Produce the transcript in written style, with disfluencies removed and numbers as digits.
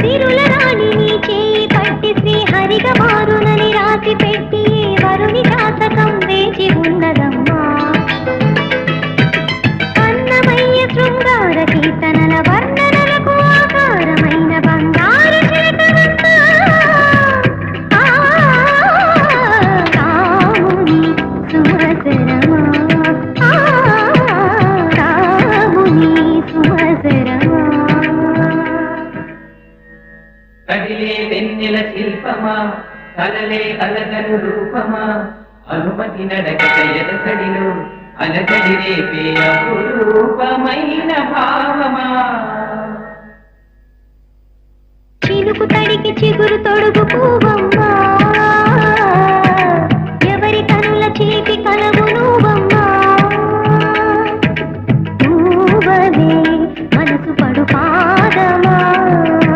సిరుల రాణిని చేయి పట్టి శ్రీహరిగా మారునని రాసి పెట్టి వరుని జాతకం వేచి ఉన్నదమ్మా. అన్నమయ్య శృంగార కీర్తనల వర్ణనలకు ఆకారమైన బంగారు చిలకనమ్మా. రాముని సుమసరమా, రాముని సుమసరమా. కదిలే వెన్నెల శిల్పమా, కలలే అలగను రూపమా, అనుమతి నడకట ఎదసడిలో అలకడి రేపే అపురూపమైన భావమా. చిలుకు తడికి చిగురు తొడుగు పూవమ్మా.